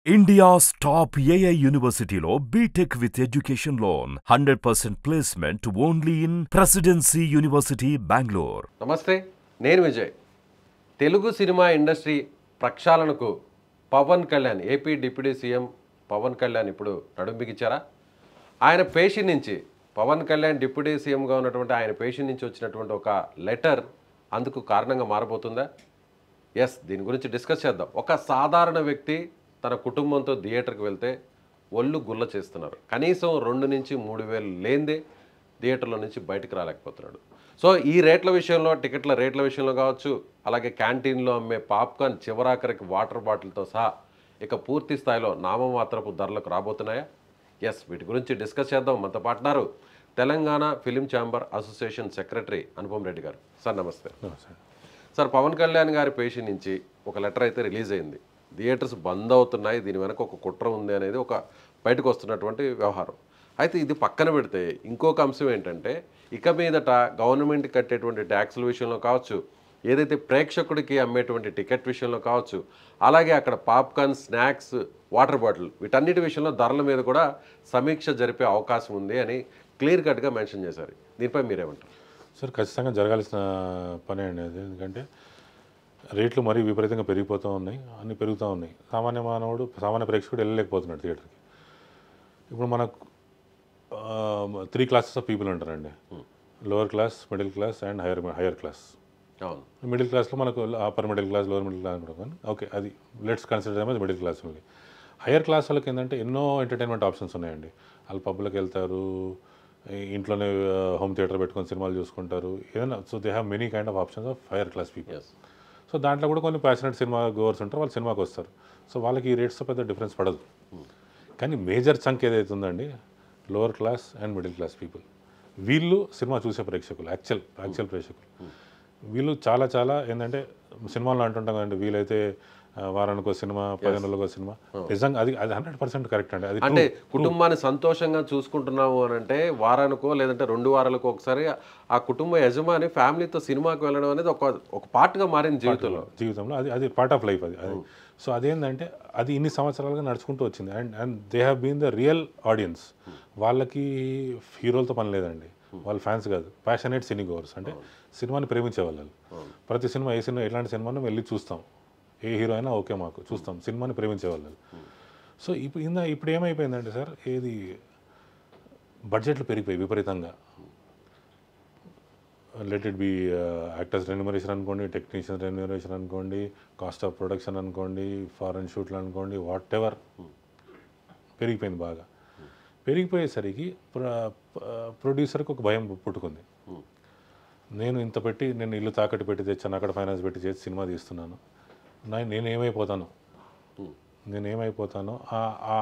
India's top AI university లో BTech with education loan, 100% placement only in Presidency University, Bangalore. నమస్తే, నేను Vijay. Telugu cinema industry ప్రక్షాళనకు Pavan Kalyan, AP deputy CM Pavan Kalyan ఇప్పుడు నడుం బిగించారా? ఆయన పేషి నుంచి, పవన్ కళ్యాణ్ డిప్యూటీ సీఎంగా ఉన్నటువంటి ఆయన పేషి నుంచి వచ్చినటువంటి ఒక లెటర్ అందుకు కారణంగా మారబోతుందా? ఎస్, దీని గురించి డిస్కస్ చేద్దాం. ఒక సాధారణ వ్యక్తి తన కుటుంబంతో థియేటర్కి వెళ్తే ఒళ్ళు గుల్ల చేస్తున్నారు. కనీసం 2 నుంచి 3 వేలు లేనిదే థియేటర్లో నుంచి బయటకు రాలేకపోతున్నాడు. సో ఈ రేట్ల విషయంలో, టికెట్ల రేట్ల విషయంలో కావచ్చు, అలాగే క్యాంటీన్లో అమ్మే పాప్కార్న్ చివరాఖరికి వాటర్ బాటిల్తో సహా ఇక పూర్తి స్థాయిలో నామమాత్రపు ధరలకు రాబోతున్నాయా? ఎస్, వీటి గురించి డిస్కస్ చేద్దాం. మనతో పాటున్నారు Telangana film chamber association secretary Anupam Reddy గారు. సార్ నమస్తే. సార్, పవన్ కళ్యాణ్ గారి పేషి నుంచి ఒక లెటర్ అయితే రిలీజ్ అయింది. థియేటర్స్ బంద్ అవుతున్నాయి, దీని వెనక ఒక కుట్ర ఉంది అనేది ఒక బయటకు వస్తున్నటువంటి వ్యవహారం. అయితే ఇది పక్కన పెడితే ఇంకొక అంశం ఏంటంటే, ఇక మీదట గవర్నమెంట్ కట్టేటువంటి ట్యాక్సుల విషయంలో కావచ్చు, ఏదైతే ప్రేక్షకుడికి అమ్మేటువంటి టికెట్ విషయంలో కావచ్చు, అలాగే అక్కడ పాప్కార్న్, స్నాక్స్, వాటర్ బాటిల్, వీటన్నిటి విషయంలో ధరల మీద కూడా సమీక్ష జరిపే అవకాశం ఉంది అని క్లియర్ కట్గా మెన్షన్ చేశారు. దీనిపై మీరేమంటారు? సార్, ఖచ్చితంగా జరగాల్సిన పని అనేది. ఎందుకంటే రేట్లు మరీ విపరీతంగా పెరిగిపోతూ ఉన్నాయి, అన్నీ పెరుగుతూ ఉన్నాయి. సామాన్య ప్రేక్షకుడు వెళ్ళలేకపోతున్నాడు థియేటర్కి. ఇప్పుడు మనకు 3 క్లాసెస్ ఆఫ్ పీపుల్ ఉంటారండి. Lower class, middle class and higher class. అవును, మిడిల్ క్లాస్లో మనకు upper middle class, lower middle class కూడా కానీ ఓకే, అది లెట్స్ కన్సిడర్ ఏమో మిడిల్ క్లాస్ ఉంది. హైయర్ క్లాస్ వాళ్ళకి ఏంటంటే ఎన్నో ఎంటర్టైన్మెంట్ ఆప్షన్స్ ఉన్నాయండి. వాళ్ళు పబ్లకు వెళ్తారు, ఇంట్లోనే హోమ్ థియేటర్ పెట్టుకొని సినిమాలు చూసుకుంటారు, ఏదైనా. So they have many kind of options of higher class people. So దాంట్లో కూడా కొన్ని ప్యాషనెట్ సినిమా గోవర్స్ ఉంటారు, వాళ్ళు సినిమాకి వస్తారు. సో వాళ్ళకి ఈ రేట్స్తో పెద్ద డిఫరెన్స్ పడదు. కానీ మేజర్ చంక్ ఏదైతే ఉందండి, lower class and middle class people, వీళ్ళు సినిమా చూసే ప్రేక్షకులు, యాక్చువల్ ప్రేక్షకులు. వీళ్ళు చాలా ఏంటంటే, సినిమాలో అంటుంటాం కదండి, వీలైతే వారానికి ఒక సినిమా, 15 రోజులకు ఒక సినిమా. నిజంగా అది 100% కరెక్ట్ అండి. అది అంటే కుటుంబాన్ని సంతోషంగా చూసుకుంటున్నాము అని అంటే వారానికో లేదంటే 2 వారాలకు ఒకసారి ఆ కుటుంబ యజమాని ఫ్యామిలీతో సినిమాకి వెళ్ళడం అనేది ఒక పార్ట్గా మారింది జీవితంలో. అది పార్ట్ ఆఫ్ లైఫ్. అది సో అదేంటంటే అది ఇన్ని సంవత్సరాలుగా నడుచుకుంటూ వచ్చింది. And they have been the real audience. వాళ్ళకి హీరోలతో పని లేదండి, వాళ్ళు ఫ్యాన్స్ కాదు, ప్యాషనేట్ సినీ గోవర్స్. అంటే సినిమాని ప్రేమించే వాళ్ళు. ప్రతి సినిమా, ఏ సినిమా, ఎలాంటి సినిమాను వెళ్ళి చూస్తాం, ఏ హీరో అయినా ఓకే మాకు చూస్తాం, సినిమాని ప్రేమించేవాళ్ళు. సో ఇప్పుడు ఏమైపోయిందంటే సార్, ఏది బడ్జెట్లు పెరిగిపోయి విపరీతంగా. Let it be actors remuneration అనుకోండి, టెక్నీషియన్స్ రెన్యుమరేషన్ అనుకోండి, కాస్ట్ ఆఫ్ ప్రొడక్షన్ అనుకోండి, ఫారెన్ షూట్లు అనుకోండి, వాట్ ఎవర్ పెరిగిపోయింది బాగా. పెరిగిపోయేసరికి ప్రొడ్యూసర్కి ఒక భయం పుట్టుకుంది. నేను ఇంత పెట్టి, నేను ఇల్లు తాకట్టు పెట్టి తెచ్చాను, అక్కడ ఫైనాన్స్ పెట్టి చేసి సినిమా తీస్తున్నాను, నేనేమైపోతాను ఆ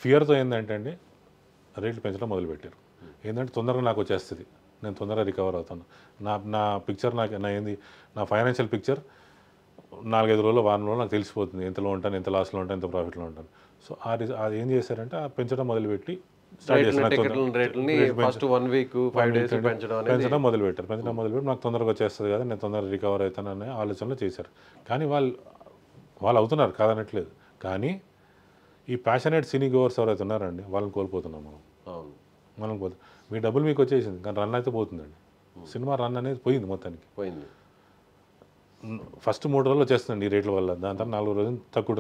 ఫియర్తో ఏంటంటే అండి రేట్లు పెంచడం మొదలుపెట్టారు. ఏంటంటే తొందరగా నాకు వచ్చేస్తుంది, నేను తొందరగా రికవర్ అవుతాను, నా పిక్చర్ నా ఫైనాన్షియల్ పిక్చర్ 4-5 రోజులు, వారం రోజులు నాకు తెలిసిపోతుంది, ఎంతలో ఉంటాను, ఎంత లాస్లో ఉంటాను, ఎంత ప్రాఫిట్లో ఉంటాను. సో అది ఏం చేశారంటే పెంచడం మొదలుపెట్టి పెంచడం మొదలుపెట్టి నాకు తొందరగా వచ్చేస్తుంది కదా, నేను తొందరగా రికవర్ అవుతాను అనే ఆలోచనలో చేశారు. కానీ వాళ్ళు అవుతున్నారు కాదనట్లేదు. కానీ ఈ ప్యాషనేట్ సినీ గోవర్స్ ఎవరైతే ఉన్నారండి, వాళ్ళని కోల్పోతున్నాం మనం పోతాం. మీ డబ్బులు మీకు వచ్చేసింది, కానీ రన్ అయితే పోతుందండి. సినిమా రన్ అనేది పోయింది, మొత్తానికి పోయింది. ఫస్ట్ 3 రోజులు వచ్చేస్తుందండి ఈ రేట్ల వల్ల, దాని తర్వాత 4 రోజులు తక్కువ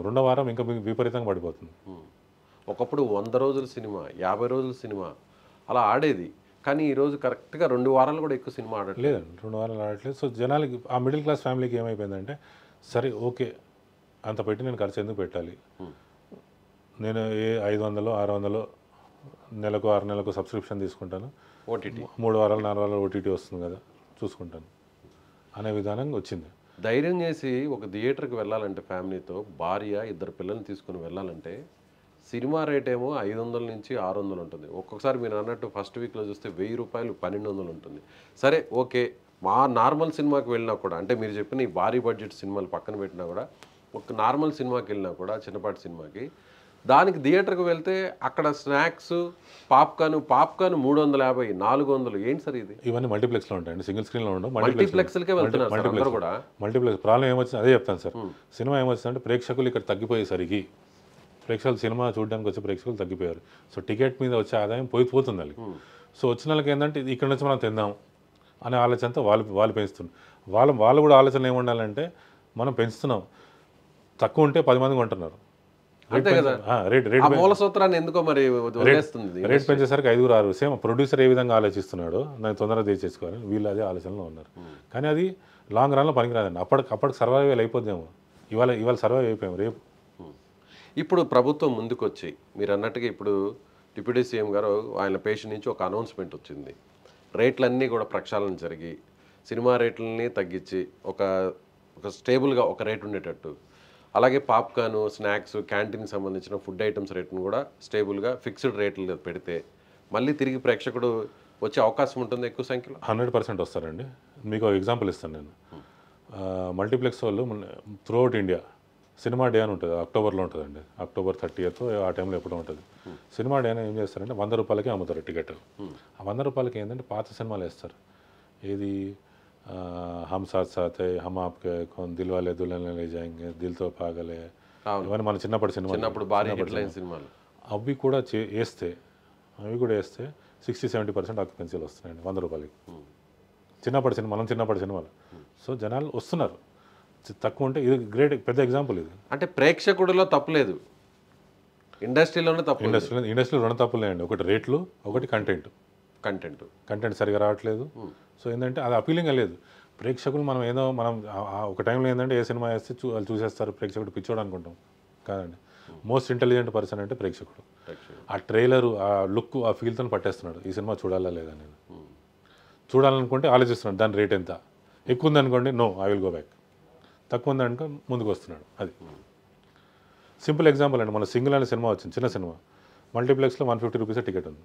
2వ వారం ఇంకా విపరీతంగా పడిపోతుంది. ఒకప్పుడు 100 రోజుల సినిమా, 50 రోజుల సినిమా అలా ఆడేది. కానీ ఈరోజు కరెక్ట్గా 2 వారాలు కూడా ఎక్కువ సినిమా లేదండి, 2 వారాలు ఆడట్లేదు. సో జనాలకి, ఆ మిడిల్ క్లాస్ ఫ్యామిలీకి ఏమైపోయిందంటే, సరే ఓకే, అంత పెట్టి నేను ఖర్చు ఎందుకు పెట్టాలి, నేను 500, 600 నెలకు 6 నెలలకు సబ్స్క్రిప్షన్ తీసుకుంటాను, ఓటీటీ 3 వారాలు 4 వారాలు ఓటీటీ వస్తుంది కదా, చూసుకుంటాను అనే విధానం వచ్చింది. ధైర్యం చేసి ఒక థియేటర్కి వెళ్ళాలంటే ఫ్యామిలీతో, భార్య 2 పిల్లల్ని తీసుకుని వెళ్ళాలంటే సినిమా రేట్ ఏమో 500 నుంచి 600 ఉంటుంది. ఒక్కొక్కసారి మీరు అన్నట్టు ఫస్ట్ వీక్లో చూస్తే 1000 రూపాయలు, 1200 ఉంటుంది. సరే ఓకే, మా నార్మల్ సినిమాకి వెళ్ళినా కూడా, అంటే మీరు చెప్పిన ఈ భారీ బడ్జెట్ సినిమాలు పక్కన పెట్టినా కూడా, ఒక నార్మల్ సినిమాకి వెళ్ళినా కూడా, చిన్నపాటి సినిమాకి, దానికి థియేటర్కి వెళ్తే అక్కడ స్నాక్స్, పాప్కార్న్ 350, 400. ఏంటి సార్ ఇది? ఇవన్నీ మల్టీప్లెక్స్లో ఉంటాయండి, సింగిల్ స్క్రీన్లో ఉండవు, మల్టీప్లెక్స్లకే వెళ్తున్నారు కూడా. మల్టీప్లెక్స్ ప్రాబ్లం ఏమొచ్చింది అదే చెప్తాను సార్. సినిమా ఏమొచ్చిందంటే, ప్రేక్షకులు ఇక్కడ తగ్గిపోయేసరికి ప్రేక్షకులు సినిమా చూడడానికి వచ్చే ప్రేక్షకులు తగ్గిపోయారు. సో టికెట్ మీద వచ్చే ఆదాయం పోతుంది వాళ్ళకి. సో వచ్చిన వాళ్ళకి ఏంటంటే ఇక్కడ నుంచి మనం తిందాం అనే ఆలోచనతో వాళ్ళు పెంచుతున్నారు. వాళ్ళు కూడా ఆలోచన ఏముండాలంటే మనం పెంచుతున్నాం, తక్కువ ఉంటే 10 మంది కొంటున్నారు. అంతే కదా, రేట్ మూల సూత్రాన్ని ఎందుకో మరి వదిలేస్తుంది. రేట్ పెంచేసరికి 5-6 సేమ్ ప్రొడ్యూసర్ ఏ విధంగా ఆలోచిస్తున్నాడో నేను తొందరగా తెచ్చేసుకోవాలి, వీళ్ళు అదే ఆలోచనలో ఉన్నారు. కానీ అది లాంగ్ రన్లో పనికిరాదండి. అప్పటికి సర్వైవల్ అయిపోద్దేమో. ఇవాళ సర్వైవ్ అయిపోయాము, రేపు. ఇప్పుడు ప్రభుత్వం ముందుకొచ్చి మీరు అన్నట్టుగా ఇప్పుడు డిప్యూటీ సీఎం గారు ఆయన పేషెంట్ నుంచి ఒక అనౌన్స్మెంట్ వచ్చింది. రేట్లన్నీ కూడా ప్రక్షాళన జరిగి సినిమా రేట్లని తగ్గించి ఒక స్టేబుల్గా ఒక రేట్ ఉండేటట్టు, అలాగే పాప్కార్న్, స్నాక్స్, క్యాంటీన్కి సంబంధించిన ఫుడ్ ఐటమ్స్ రేట్ను కూడా స్టేబుల్గా ఫిక్స్డ్ రేట్లు పెడితే మళ్ళీ తిరిగి ప్రేక్షకుడు వచ్చే అవకాశం ఉంటుంది ఎక్కువ సంఖ్యలో. 100% వస్తారండి. మీకు ఒక ఎగ్జాంపుల్ ఇస్తాను నేను. మల్టీప్లెక్స్ వాళ్ళు త్రూఅవుట్ ఇండియా సినిమా డే అని ఉంటుంది, అక్టోబర్లో ఉంటుందండి. అక్టోబర్ 30th ఆ టైంలో ఎప్పుడో ఉంటుంది. సినిమా డే అని ఏం చేస్తారంటే 100 రూపాయలకే అమ్ముతారు టికెట్. ఆ 100 రూపాయలకి ఏంటంటే పాత సినిమాలు వేస్తారు. ఏది హమ్ సాత్ సాత్ హై, హమ్ ఆప్కే కౌన్, దిల్ వాలే దుల్హనియా లే జాయేంగే, దిల్తో పాగలే, ఇవన్నీ మన చిన్నప్పటి సినిమాలు. అవి కూడా వేస్తే 60-70% ఆక్యుపెన్సీలు వస్తున్నాయండి 100 రూపాయలకి. మనం చిన్నప్పటి సినిమాలు. సో జనాలు వస్తున్నారు. తక్కువ ఉంటే ఇది గ్రేట్, పెద్ద ఎగ్జాంపుల్ ఇది. అంటే ప్రేక్షకుడిలో తప్పులేదు, ఇండస్ట్రీలోనే తప్పు. ఇండస్ట్రీలో 2 తప్పులు లేండి. ఒకటి రేట్లు, ఒకటి కంటెంట్ సరిగా రావట్లేదు. సో ఏంటంటే అది అపీలింగ్ లేదు. ప్రేక్షకులు మనం ఒక టైంలో ఏంటంటే ఏ సినిమా వేస్తే వాళ్ళు చూసేస్తారు, ప్రేక్షకుడు పిచ్చోడు అనుకుంటాం. కాదండి, మోస్ట్ ఇంటెలిజెంట్ పర్సన్ అంటే ప్రేక్షకుడు. ఆ ట్రైలరు, ఆ లుక్, ఆ ఫీల్తో పట్టేస్తున్నాడు. ఈ సినిమా చూడాలా లేదా, నేను చూడాలనుకుంటే ఆలోచిస్తున్నాడు దాని రేట్ ఎంత. ఎక్కువ ఉందనుకోండి, no I will go back. తక్కువ ఉందనుకో ముందుకు వస్తున్నాడు. అది సింపుల్ ఎగ్జాంపుల్ అండి. మన సింగిల్ అనే సినిమా వచ్చింది, చిన్న సినిమా. మల్టీప్లెక్స్లో 150 రూపీస్ టికెట్ ఉంది.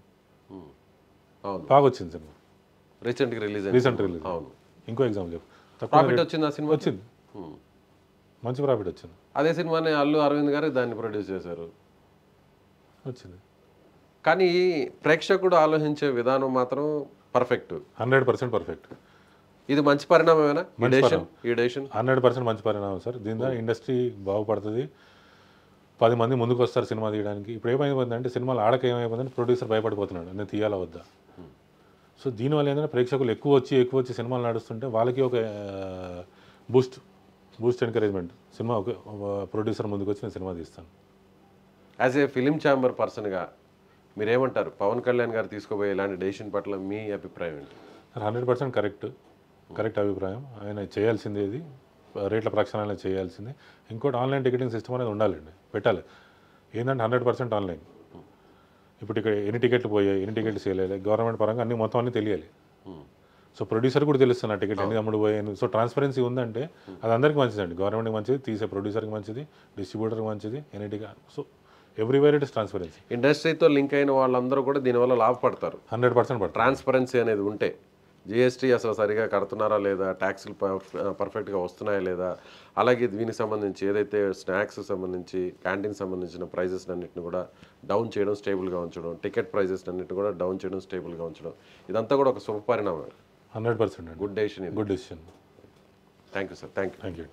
బాగా వచ్చింది సినిమా, రీసెంట్ రిలీజ్. అవును. ఇంకో ఎగ్జాంపుల్ చెప్పు. ప్రాఫిట్ వచ్చింది ఆ సినిమా, వచ్చింది, మంచి ప్రాఫిట్ వచ్చింది. అదే సినిమాని అల్లు అరవింద్ గారు దాన్ని ప్రొడ్యూస్ చేశారు, వచ్చింది. కానీ ప్రేక్షకుడు ఆలోచించే విధానం మాత్రం పర్ఫెక్ట్, 100% పర్ఫెక్ట్. ఇది మంచి పరిణామమేనా? 100% మంచి పరిణామం సార్. దీని ఇండస్ట్రీ బాగుపడుతుంది, 10 మంది ముందుకు వస్తారు సినిమా తీయడానికి. ఇప్పుడు ఏమైపోతుందంటే సినిమాలు ఆడక ఏమైపోతుందంటే ప్రొడ్యూసర్ భయపడిపోతున్నాడు, నేను తీయాలా వద్దా. సో దీనివల్ల ఏంటంటే ప్రేక్షకులు ఎక్కువ వచ్చి సినిమాలు నడుస్తుంటే వాళ్ళకి ఒక బూస్ట్ ఎంకరేజ్మెంట్. సినిమా ఒక ప్రొడ్యూసర్ ముందుకు వచ్చి నేను సినిమా తీస్తాను. యాజ్ ఏ ఫిలిం ఛాంబర్ పర్సన్గా మీరేమంటారు? పవన్ కళ్యాణ్ గారు తీసుకోబోయే ఇలాంటి డెసిషన్ పట్ల మీ అభిప్రాయం ఏంటి? 100% కరెక్ట్ అభిప్రాయం. ఆయన చేయాల్సిందే, ఇది రేట్ల ప్రక్షాళన చేయాల్సిందే. ఇంకోటి ఆన్లైన్ టికెటింగ్ సిస్టమ్ అనేది ఉండాలండి, పెట్టాలి. ఏంటంటే 100% ఆన్లైన్. ఇప్పుడు ఇక్కడ ఎన్ని టికెట్లు పోయాయి, ఎన్ని టికెట్లు సేల్ అయ్యాయి, గవర్నమెంట్ పరంగా మొత్తం అన్నీ తెలియాలి. సో ప్రొడ్యూసర్ కూడా తెలుస్తుంది ఆ టికెట్ ఎన్ని అమ్ముడు పోయాయి. సో ట్రాన్స్పరెన్సీ ఉందంటే అది అందరికీ మంచిదండి. గవర్నమెంట్కి మంచిది, తీసే ప్రొడ్యూసర్కి మంచిది, డిస్ట్రిబ్యూటర్కి మంచిది, ఎన్నిటిగా. So everywhere it is transparency. ఇండస్ట్రీతో లింక్ అయిన వాళ్ళందరూ కూడా దీనివల్ల లాభపడతారు. 100% ట్రాన్స్పరెన్సీ అనేది ఉంటే జిఎస్టీ అసలు సరిగా కడుతున్నారా లేదా, ట్యాక్సులు పర్ఫెక్ట్గా వస్తున్నాయా లేదా, అలాగే దీనికి సంబంధించి ఏదైతే స్నాక్స్ సంబంధించి క్యాంటీన్ సంబంధించిన ప్రైజెస్ అన్నింటిని కూడా డౌన్ చేయడం, స్టేబుల్గా ఉంచడం, టికెట్ ప్రైజెస్ అన్నింటిని కూడా డౌన్ చేయడం, స్టేబుల్గా ఉంచడం, ఇదంతా కూడా ఒక శుభ పరిణామం. 100% good decision. Good decision. Thank you sir. Thank you.